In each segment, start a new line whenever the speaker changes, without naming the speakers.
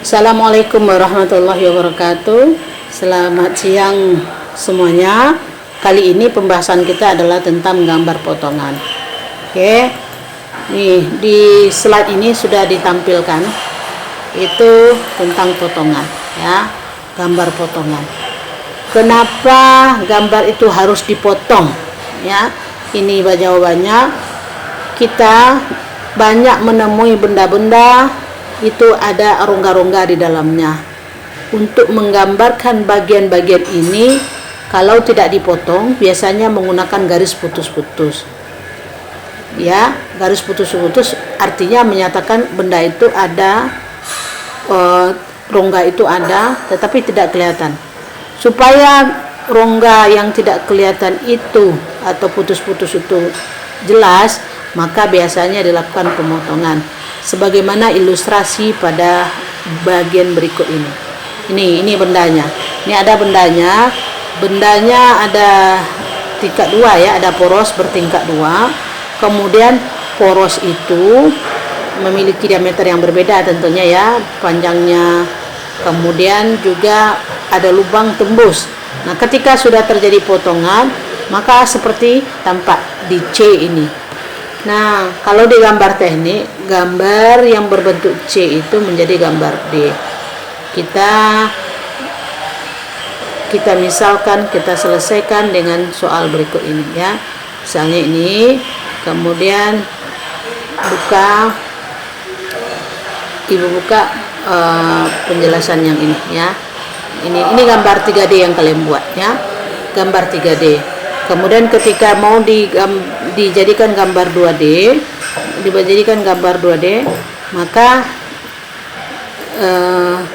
Assalamualaikum warahmatullahi wabarakatuh. Selamat siang semuanya. Kali ini pembahasan kita adalah tentang gambar potongan. Oke. Nih, di slide ini sudah ditampilkan itu tentang potongan ya, gambar potongan. Kenapa gambar itu harus dipotong? Ya, ini jawabannya. Kita banyak menemui benda-benda itu ada rongga-rongga di dalamnya. Untuk menggambarkan bagian-bagian ini, kalau tidak dipotong, biasanya menggunakan garis putus-putus. Ya, garis putus-putus artinya menyatakan benda itu ada, rongga itu ada, tetapi tidak kelihatan. Supaya rongga yang tidak kelihatan itu atau putus-putus itu jelas, maka biasanya dilakukan pemotongan. Sebagaimana ilustrasi pada bagian berikut ini. Ini bendanya. Ini ada bendanya. Bendanya ada tingkat 2 ya, ada poros bertingkat 2. Kemudian poros itu memiliki diameter yang berbeda tentunya ya, panjangnya. Kemudian juga ada lubang tembus. Nah, ketika sudah terjadi potongan, maka seperti tampak di C ini. Nah, kalau di gambar teknik, gambar yang berbentuk C itu menjadi gambar D. Kita misalkan kita selesaikan dengan soal berikut ini ya. Misalnya ini, kemudian Ibu buka penjelasan yang ini ya. Ini gambar 3D yang kalian buat ya. Gambar 3D. Kemudian ketika mau dijadikan gambar 2D, maka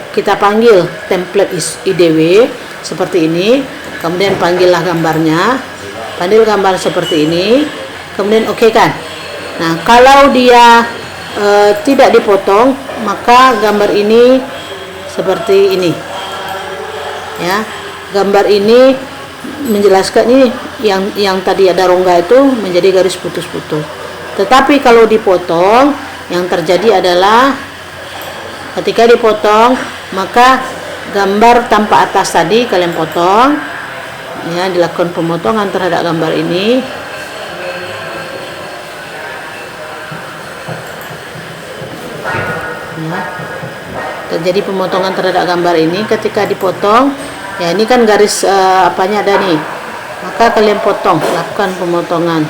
kita panggil template IDW seperti ini, kemudian panggillah gambarnya, panggil gambar seperti ini, kemudian oke kan. Nah, kalau dia tidak dipotong, maka gambar ini seperti ini ya. Gambar ini menjelaskan ini yang tadi ada rongga itu menjadi garis putus-putus. Tetapi kalau dipotong, yang terjadi adalah ketika dipotong, maka gambar tanpa atas tadi kalian potong ya, dilakukan pemotongan terhadap gambar ini. Ya, terjadi pemotongan terhadap gambar ini. Ketika dipotong ya, ini kan garis apanya ada nih, maka kalian potong, lakukan pemotongan.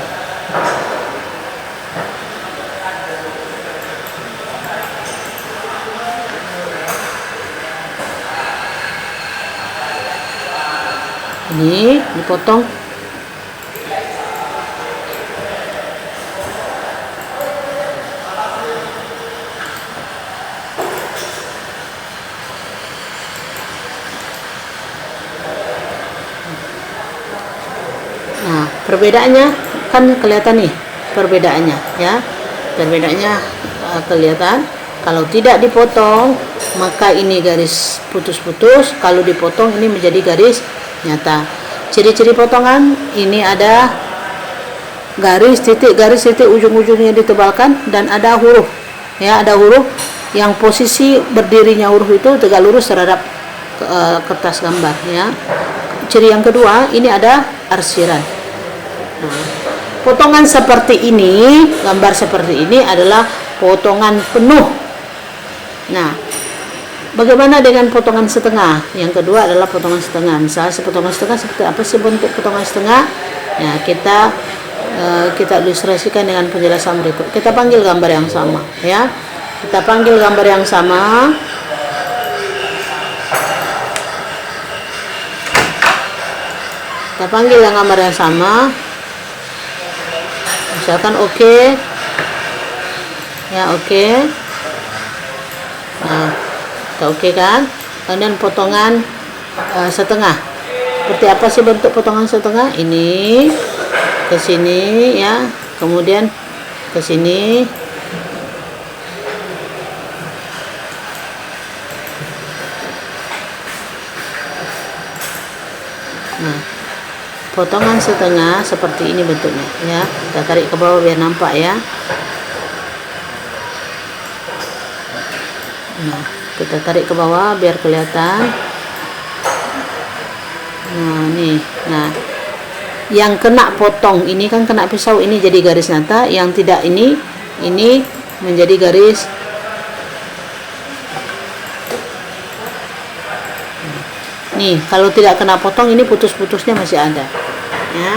Ini dipotong. Nah, perbedaannya kan kelihatan nih, perbedaannya ya. Perbedaannya kelihatan. Kalau tidak dipotong, maka ini garis putus-putus. Kalau dipotong, ini menjadi garis nyata. Ciri-ciri potongan ini ada garis titik ujung-ujungnya ditebalkan, dan ada huruf ya, ada huruf yang posisi berdirinya huruf itu tegak lurus terhadap kertas gambar ya. Ciri yang kedua, ini ada arsiran. Nah, potongan seperti ini, gambar seperti ini adalah potongan penuh. Nah, bagaimana dengan potongan setengah? Yang kedua adalah potongan setengah. Misalnya potongan setengah seperti apa sih bentuk potongan setengah? Ya, kita ilustrasikan dengan penjelasan berikut. Kita panggil gambar yang sama ya. Kita panggil gambar yang sama. Kita panggil gambar yang sama. Misalkan oke. Ya, oke. Nah, kita oke kan. Kemudian potongan setengah. Seperti apa sih bentuk potongan setengah? Ini ke sini ya, kemudian ke sini. Nah, potongan setengah seperti ini bentuknya ya. Kita tarik ke bawah biar nampak ya. Nah, kita tarik ke bawah biar kelihatan. Nah nih, nah yang kena potong ini kan kena pisau, ini jadi garis nyata, yang tidak ini menjadi garis. Nih kalau tidak kena potong ini putus-putusnya masih ada ya.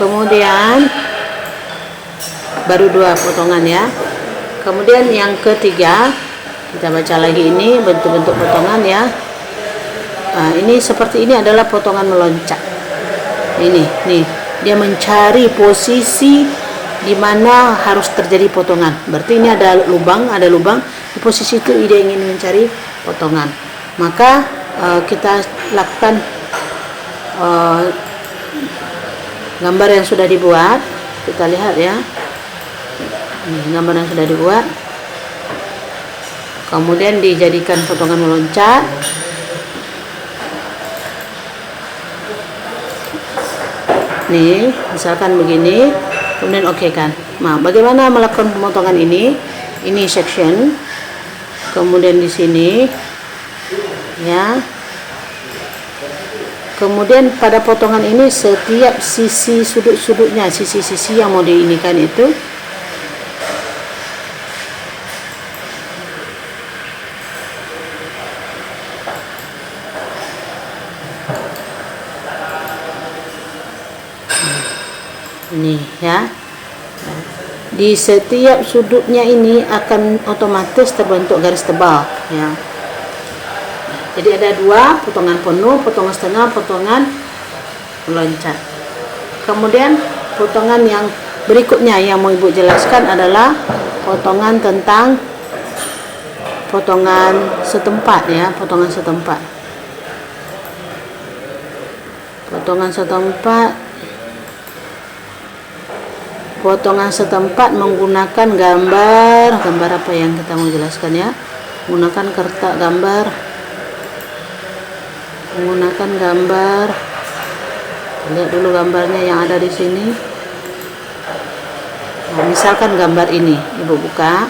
Kemudian baru 2 potongan ya. Kemudian yang ketiga, kita baca lagi ini bentuk-bentuk potongan ya. Nah, ini seperti ini adalah potongan meloncat. Ini nih, dia mencari posisi di mana harus terjadi potongan. Berarti ini ada lubang, di posisi itu dia ingin mencari potongan. Maka kita lakukan gambar yang sudah dibuat, kita lihat ya. Ini gambar yang sudah dibuat, kemudian dijadikan potongan meloncat. Nih, misalkan begini, kemudian oke kan. Nah, bagaimana melakukan pemotongan ini? Ini section, kemudian di sini, ya. Kemudian pada potongan ini setiap sisi sudut-sudutnya, sisi-sisi yang mau diinikan itu ini ya. Di setiap sudutnya ini akan otomatis terbentuk garis tebal ya. Jadi ada 2, potongan penuh, potongan setengah, potongan meloncat. Kemudian potongan yang berikutnya yang mau Ibu jelaskan adalah potongan tentang potongan setempat ya, potongan setempat. Potongan setempat menggunakan gambar apa yang kita mau jelaskan ya? Menggunakan kertas gambar. Lihat dulu gambarnya yang ada di sini. Nah, misalkan gambar ini, Ibu buka.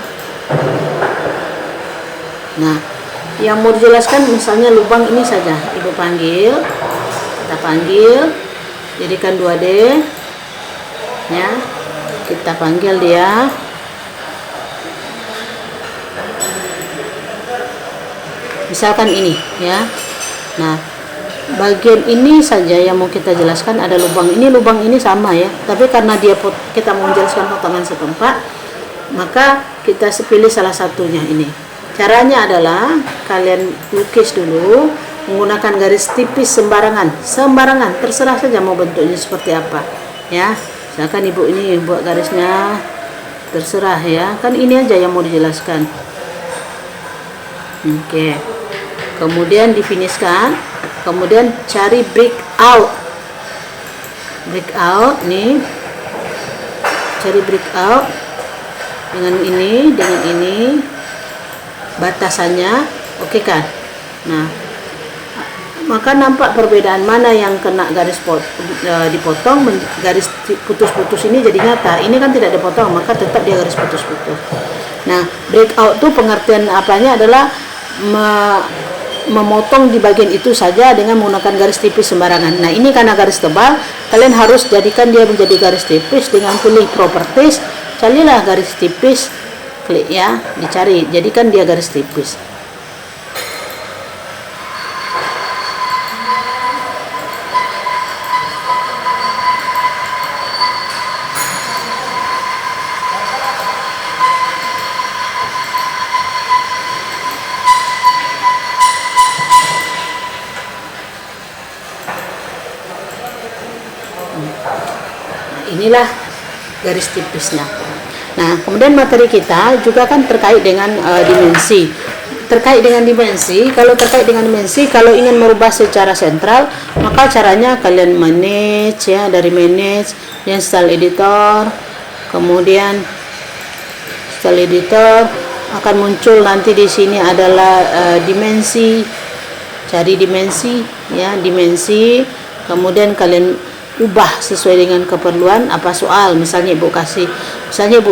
Nah, yang mau dijelaskan misalnya lubang ini saja, Ibu panggil, kita panggil, jadikan 2D, ya, kita panggil dia. Misalkan ini, ya. Nah, bagian ini saja yang mau kita jelaskan, ada lubang ini sama ya, tapi karena kita mau menjelaskan potongan setempat, maka kita pilih salah satunya ini. Caranya adalah kalian lukis dulu menggunakan garis tipis sembarangan, terserah saja mau bentuknya seperti apa ya. Misalkan Ibu ini buat garisnya terserah ya, kan ini aja yang mau dijelaskan. Oke. Kemudian difinishkan, kemudian cari break out nih, cari break out dengan ini batasannya, oke kan. Nah, maka nampak perbedaan mana yang kena garis dipotong, garis putus-putus ini jadi nyata. Ini kan tidak dipotong, maka tetap dia garis putus-putus. Nah, break out tuh pengertian apanya adalah memotong di bagian itu saja dengan menggunakan garis tipis sembarangan. Nah, ini karena garis tebal, kalian harus jadikan dia menjadi garis tipis dengan pilih properties, carilah garis tipis, klik ya, dicari, jadikan dia garis tipis. Inilah garis tipisnya. Nah, kemudian materi kita juga kan terkait dengan dimensi. Kalau terkait dengan dimensi, kalau ingin merubah secara sentral, maka caranya kalian manage ya, dari manage yang style editor. Kemudian style editor akan muncul nanti di sini adalah dimensi. Cari dimensi ya, dimensi. Kemudian kalian ubah sesuai dengan keperluan apa soal. Misalnya ibu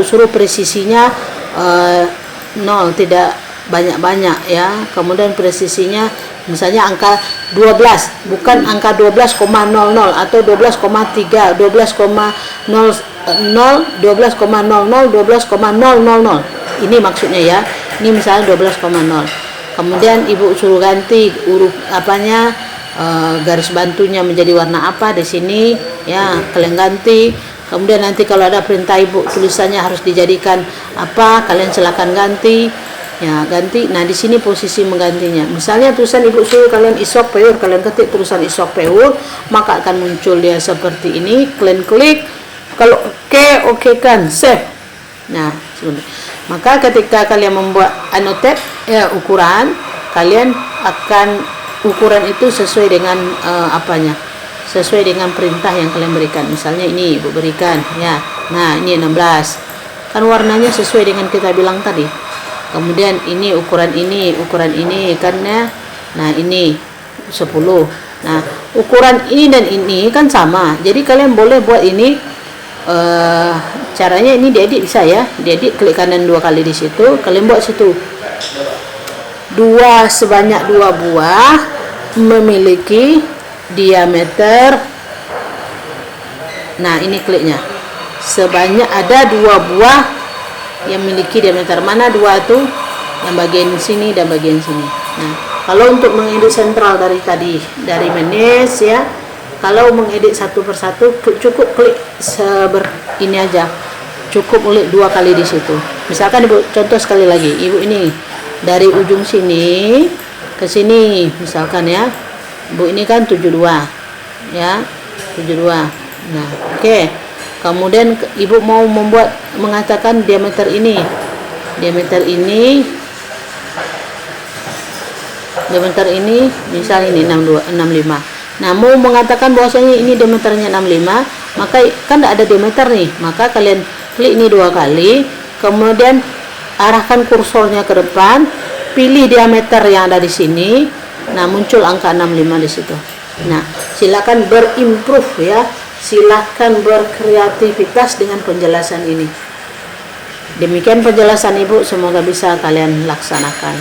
suruh presisinya 0, tidak banyak-banyak ya. Kemudian presisinya misalnya angka 12, bukan angka 12,00 atau 12,3, 12,00, 12,00. Ini maksudnya ya. Ini misalnya 12,0. Kemudian ibu suruh ganti huruf garis bantunya menjadi warna apa di sini ya, kalian ganti. Kemudian nanti kalau ada perintah ibu tulisannya harus dijadikan apa, kalian silakan ganti ya, ganti. Nah di sini posisi menggantinya. Misalnya tulisan ibu suruh kalian isok peur, kalian ketik tulisan isok peur, maka akan muncul dia seperti ini. Kalian klik, kalau oke kan save. Nah maka ketika kalian membuat annotate ya ukuran, kalian akan ukuran itu sesuai dengan sesuai dengan perintah yang kalian berikan. Misalnya ini ibu berikan ya, nah ini 16 kan warnanya sesuai dengan kita bilang tadi. Kemudian ini ukuran ini kan ya, nah ini 10. Nah ukuran ini dan ini kan sama, jadi kalian boleh buat ini. Caranya ini diedit bisa ya, diedit, klik kanan 2 kali di situ, kalian buat situ sebanyak 2 buah memiliki diameter. Nah ini kliknya sebanyak ada 2 buah yang memiliki diameter. Mana 2 itu? Yang bagian sini dan bagian sini. Nah kalau untuk mengedit sentral dari tadi, dari manage ya, kalau mengedit satu persatu cukup klik ini aja, cukup klik 2 kali di situ. Misalkan ibu contoh sekali lagi, ibu ini dari ujung sini ke sini misalkan ya, ibu ini kan 72 ya, 72. Nah oke. Kemudian ibu mau mengatakan diameter ini misal ini 65. Nah mau mengatakan bahwasanya ini diameternya 65, maka kan tidak ada diameter nih, maka kalian klik ini 2 kali, kemudian arahkan kursornya ke depan, pilih diameter yang ada di sini. Nah muncul angka 65 di situ. Nah silakan berimprove ya, silakan berkreativitas dengan penjelasan ini. Demikian penjelasan ibu, semoga bisa kalian laksanakan.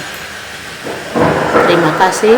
Terima kasih.